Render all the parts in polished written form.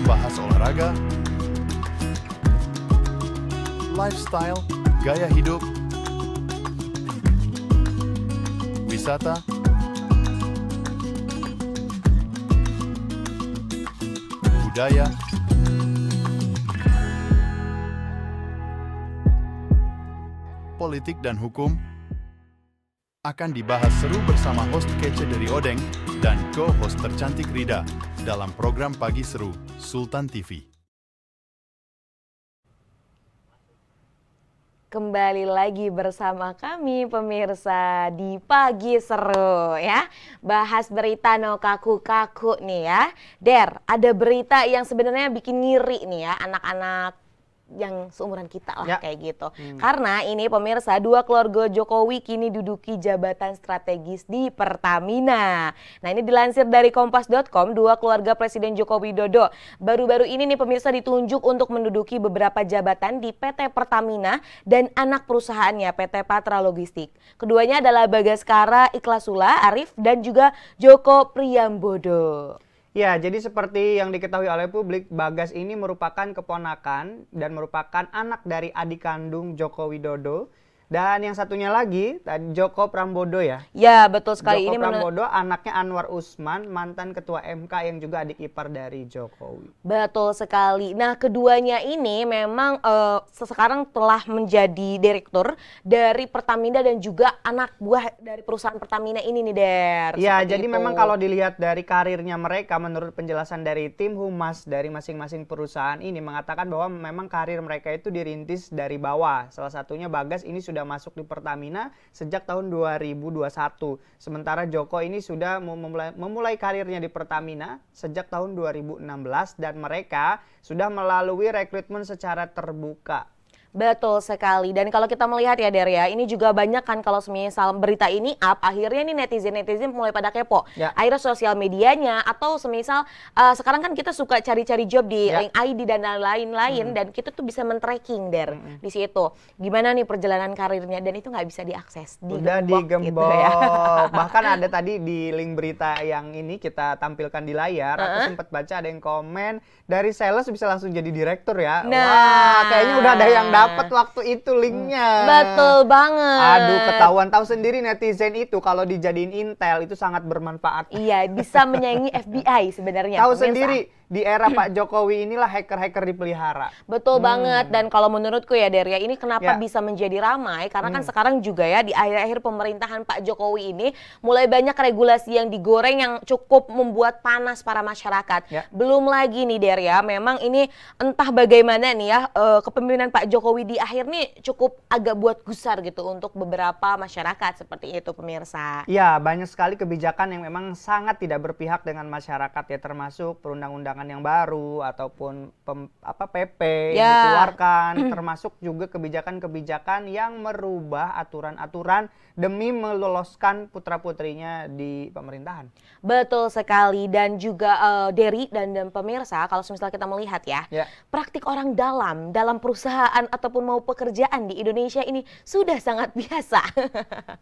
bahas olahraga, lifestyle, gaya hidup, wisata, budaya, politik dan hukum akan dibahas seru bersama host kece dari Odeng dan co-host tercantik Rida dalam program Pagi Seru Sultan TV. Kembali lagi bersama kami pemirsa di Pagi Seru ya. Bahas berita no kaku-kaku nih ya. Der, ada berita yang sebenarnya bikin ngiri nih ya anak-anak yang seumuran kita lah kayak gitu. Karena ini pemirsa, dua keluarga Jokowi kini duduki jabatan strategis di Pertamina. Nah ini dilansir dari kompas.com, dua keluarga Presiden Joko Widodo baru-baru ini nih pemirsa ditunjuk untuk menduduki beberapa jabatan di PT Pertamina dan anak perusahaannya PT Patra Logistik. Keduanya adalah Bagaskara Iklasula Arif dan juga Joko Priambodo. Ya, jadi seperti yang diketahui oleh publik, Bagas ini merupakan keponakan dan merupakan anak dari adik kandung Joko Widodo. Dan yang satunya lagi, Joko Priambodo ya. Ya, betul sekali. Joko Ini Priambodo anaknya Anwar Usman, mantan ketua MK yang juga adik ipar dari Jokowi. Betul sekali. Nah, keduanya ini memang sekarang telah menjadi direktur dari Pertamina dan juga anak buah dari perusahaan Pertamina ini nih, Der. Ya, Seperti jadi itu. memang kalau dilihat dari karirnya mereka, menurut penjelasan dari tim humas dari masing-masing perusahaan ini mengatakan bahwa memang karir mereka itu dirintis dari bawah. Salah satunya Bagas ini sudah masuk di Pertamina sejak tahun 2021. Sementara Joko ini sudah memulai karirnya di Pertamina sejak tahun 2016 dan mereka sudah melalui rekrutmen secara terbuka. Betul sekali. Dan kalau kita melihat ya Der ya, ini juga banyak kan kalau semisal berita ini up, akhirnya nih netizen mulai pada kepo. Ya. Akhirnya sosial medianya atau semisal sekarang kan kita suka cari-cari job di link ID dan lain-lain dan kita tuh bisa men-tracking Der di situ. Gimana nih perjalanan karirnya dan itu nggak bisa diakses. Udah digembok. Gitu ya. Bahkan ada tadi di link berita yang ini kita tampilkan di layar, aku sempat baca ada yang komen dari sales bisa langsung jadi direktur ya. Nah. Wah, kayaknya udah ada yang dapat waktu itu linknya. Betul banget. Aduh, ketahuan. Tahu sendiri netizen itu kalau dijadiin intel itu sangat bermanfaat. Iya, bisa menyaingi FBI sebenarnya. Tahu pemirsa. sendiri di era Pak Jokowi inilah hacker-hacker dipelihara. Betul banget. Dan kalau menurutku ya Der ya, ini kenapa Ya. bisa menjadi ramai? Karena kan sekarang juga ya di akhir-akhir pemerintahan Pak Jokowi ini mulai banyak regulasi yang digoreng yang cukup membuat panas para masyarakat. Ya. Belum lagi nih Der ya, memang ini entah bagaimana nih ya kepemimpinan Pak Jokowi di akhir nih cukup agak buat gusar gitu untuk beberapa masyarakat seperti itu pemirsa. Ya, banyak sekali kebijakan yang memang sangat tidak berpihak dengan masyarakat ya, termasuk perundang-undangan yang baru ataupun PP yang Ya. dikeluarkan, termasuk juga kebijakan-kebijakan yang merubah aturan-aturan demi meloloskan putra-putrinya di pemerintahan. Betul sekali. Dan juga Dery dan pemirsa, kalau misalnya kita melihat ya, praktik orang dalam perusahaan ataupun mau pekerjaan di Indonesia ini sudah sangat biasa.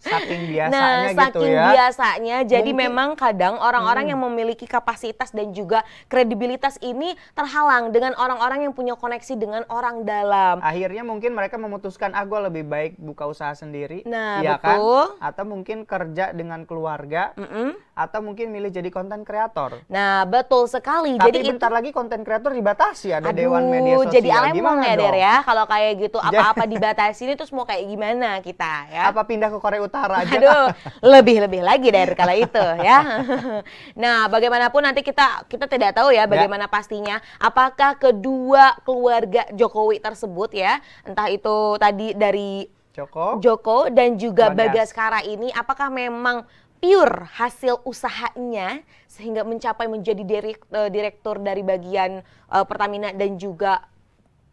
Saking biasanya Nah, gitu saking ya. biasanya, jadi Mungkin- memang kadang orang-orang yang memiliki kapasitas dan juga kredibilitas ini terhalang dengan orang-orang yang punya koneksi dengan orang dalam. Akhirnya mungkin mereka memutuskan, gue lebih baik buka usaha sendiri. Nah, ya betul. Kan? Atau mungkin kerja dengan keluarga. Atau mungkin milih jadi konten kreator. Nah, betul sekali. Tapi Jadi bentar lagi konten kreator dibatasi, ada aduh, dewan media sosial. jadi alemong Gimana ya Der dong? ya, kalau kayak gitu apa-apa dibatasi ini terus mau kayak gimana kita ya. Apa pindah ke Korea Utara aja? Aduh, lebih-lebih lagi dari kala itu ya. Nah, bagaimanapun nanti kita tidak tahu ya bagaimana pastinya. Apakah kedua keluarga Jokowi tersebut ya, entah itu tadi dari Joko dan juga Bagaskara ini, apakah memang pure hasil usahanya sehingga mencapai menjadi direktur dari bagian Pertamina dan juga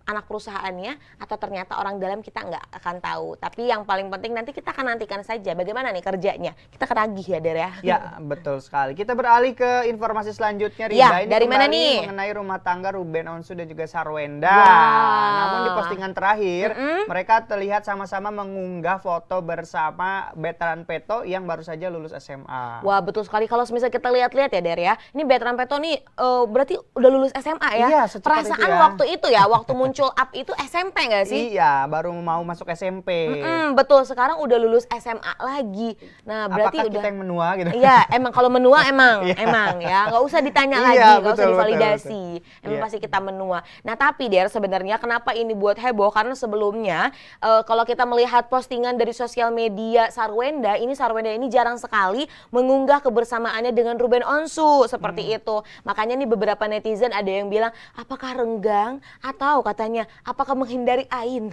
anak perusahaannya atau ternyata orang dalam, kita nggak akan tahu. Tapi yang paling penting nanti kita akan nantikan saja bagaimana nih kerjanya. Kita kenagih ya, Der ya. Ya, betul sekali. Kita beralih ke informasi selanjutnya, Rida. Ya, Ini dari mana kembali nih? mengenai rumah tangga Ruben Onsu dan juga Sarwenda. Wah. Namun di postingan terakhir, mereka terlihat sama-sama mengunggah foto bersama Betran Peto yang baru saja lulus SMA. Wah, betul sekali. Kalau misalnya kita lihat-lihat ya, Der ya. Ini Betran Peto nih berarti udah lulus SMA ya? Iya, secepat Perasaan itu ya. waktu itu ya, waktu muncul up itu SMP nggak sih? Iya, baru mau masuk SMP. Betul, sekarang udah lulus SMA lagi. Nah, berarti Apakah udah kita yang menua gitu? Iya, emang kalau menua emang Iya. ya, nggak usah ditanya Iya, lagi, nggak usah betul, divalidasi. betul. Emang Iya. pasti kita menua. Nah, tapi Der, sebenarnya kenapa ini buat heboh? Karena sebelumnya kalau kita melihat postingan dari sosial media Sarwenda ini jarang sekali mengunggah kebersamaannya dengan Ruben Onsu seperti itu. Makanya nih beberapa netizen ada yang bilang, apakah renggang atau katanya apakah menghindari ain?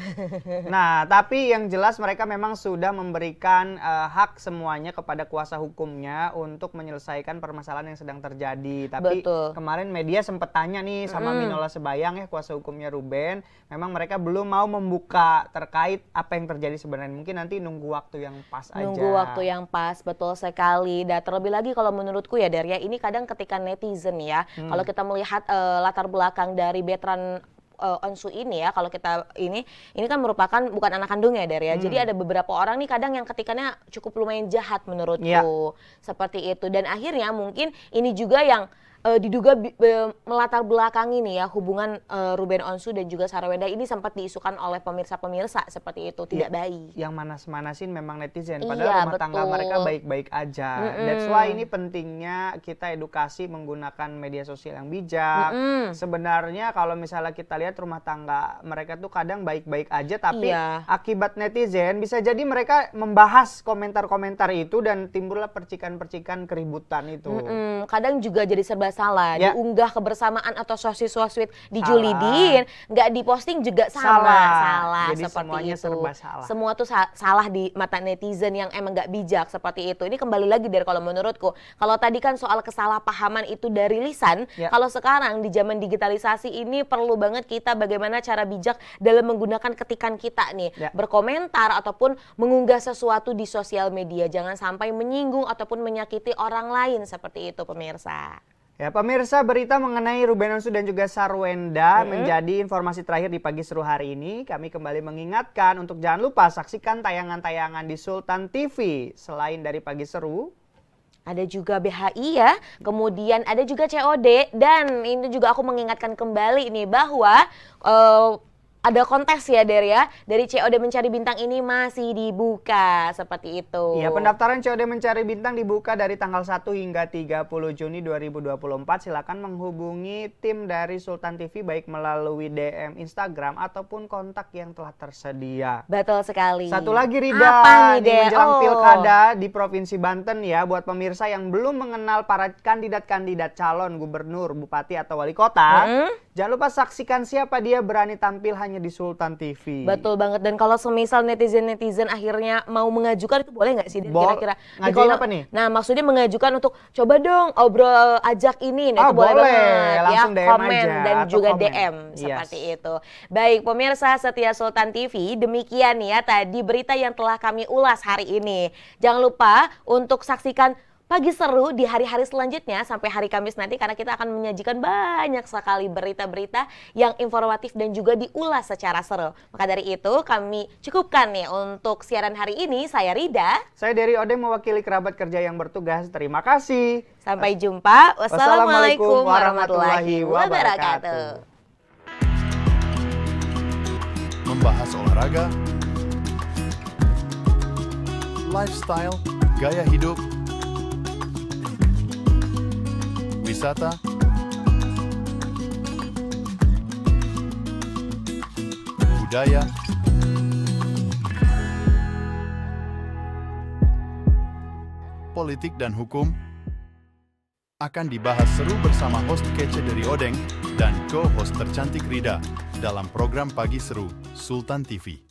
Nah, tapi yang jelas mereka memang sudah memberikan hak semuanya kepada kuasa hukumnya untuk menyelesaikan permasalahan yang sedang terjadi. Tapi Betul. kemarin media sempat tanya nih sama Minola Sebayang ya, kuasa hukumnya Ruben. Memang mereka belum mau membuka terkait apa yang terjadi sebenarnya. Mungkin nanti nunggu waktu yang pas aja. Nunggu waktu yang pas, betul sekali. Dan terlebih lagi kalau menurutku ya, Der ya, ini kadang ketika netizen ya, kalau kita melihat latar belakang dari Betran Onsu ini ya, kalau kita ini kan merupakan bukan anak kandungnya, Der ya. Jadi ada beberapa orang nih kadang yang ketikannya cukup lumayan jahat menurutku. Iya. Seperti itu. Dan akhirnya mungkin ini juga yang diduga melatar belakangi nih ya hubungan Ruben Onsu dan juga Sarwenda ini sempat diisukan oleh pemirsa-pemirsa seperti itu, tidak baik. Yang manas-manasin memang netizen, Iya, padahal rumah tangga betul. mereka baik-baik aja. That's why ini pentingnya kita edukasi menggunakan media sosial yang bijak. Sebenarnya kalau misalnya kita lihat rumah tangga mereka tuh kadang baik-baik aja, tapi Iya. akibat netizen bisa jadi mereka membahas komentar-komentar itu dan timbullah percikan-percikan keributan itu. Kadang juga jadi serba salah, Ya. diunggah kebersamaan atau sosmed dijulidin, nggak diposting juga salah Jadi seperti semuanya itu. serba salah. Semua tuh salah di mata netizen yang emang nggak bijak seperti itu. Ini kembali lagi dari kalau menurutku, kalau tadi kan soal kesalahpahaman itu dari lisan, Ya. kalau sekarang di zaman digitalisasi ini perlu banget kita bagaimana cara bijak dalam menggunakan ketikan kita nih, Ya. berkomentar ataupun mengunggah sesuatu di sosial media, jangan sampai menyinggung ataupun menyakiti orang lain seperti itu, pemirsa. Ya, pemirsa, berita mengenai Ruben Onsu dan juga Sarwenda menjadi informasi terakhir di Pagi Seru hari ini. Kami kembali mengingatkan untuk jangan lupa saksikan tayangan-tayangan di Sultan TV. Selain dari Pagi Seru, Ada juga BHI ya, kemudian ada juga COD, dan ini juga aku mengingatkan kembali nih bahwa ada kontes ya, Der ya, dari COD Mencari Bintang ini masih dibuka seperti itu. ya, pendaftaran COD Mencari Bintang dibuka dari tanggal 1 hingga 30 Juni 2024. Silakan menghubungi tim dari Sultan TV baik melalui DM Instagram ataupun kontak yang telah tersedia. Betul sekali. Satu lagi, Rida, Apa nih, ini Der? menjelang Oh. pilkada di Provinsi Banten ya, buat pemirsa yang belum mengenal para kandidat-kandidat calon gubernur, bupati atau wali kota, jangan lupa saksikan siapa dia berani tampil hanya di Sultan TV. Betul banget. Dan kalau semisal netizen akhirnya mau mengajukan, itu boleh nggak sih, Der, kira-kira? Ngajuin apa nih? Nah, maksudnya mengajukan untuk coba dong obrol ajak ini, nah, Ah, itu boleh boleh. banget ya, Langsung DM komen aja dan atau juga komen. DM Yes. seperti itu. Baik, pemirsa setia Sultan TV, demikian ya tadi berita yang telah kami ulas hari ini. Jangan lupa untuk saksikan Pagi Seru di hari-hari selanjutnya sampai hari Kamis nanti, karena kita akan menyajikan banyak sekali berita-berita yang informatif dan juga diulas secara seru. Maka dari itu kami cukupkan nih untuk siaran hari ini. Saya Rida. Saya dari Odeng mewakili kerabat kerja yang bertugas. Terima kasih. Sampai jumpa. Wassalamualaikum warahmatullahi warahmatullahi wabarakatuh. Membahas olahraga, lifestyle, gaya hidup, wisata, budaya, politik dan hukum akan dibahas seru bersama host kece dari Odeng dan co-host tercantik Rida dalam program Pagi Seru Sultan TV.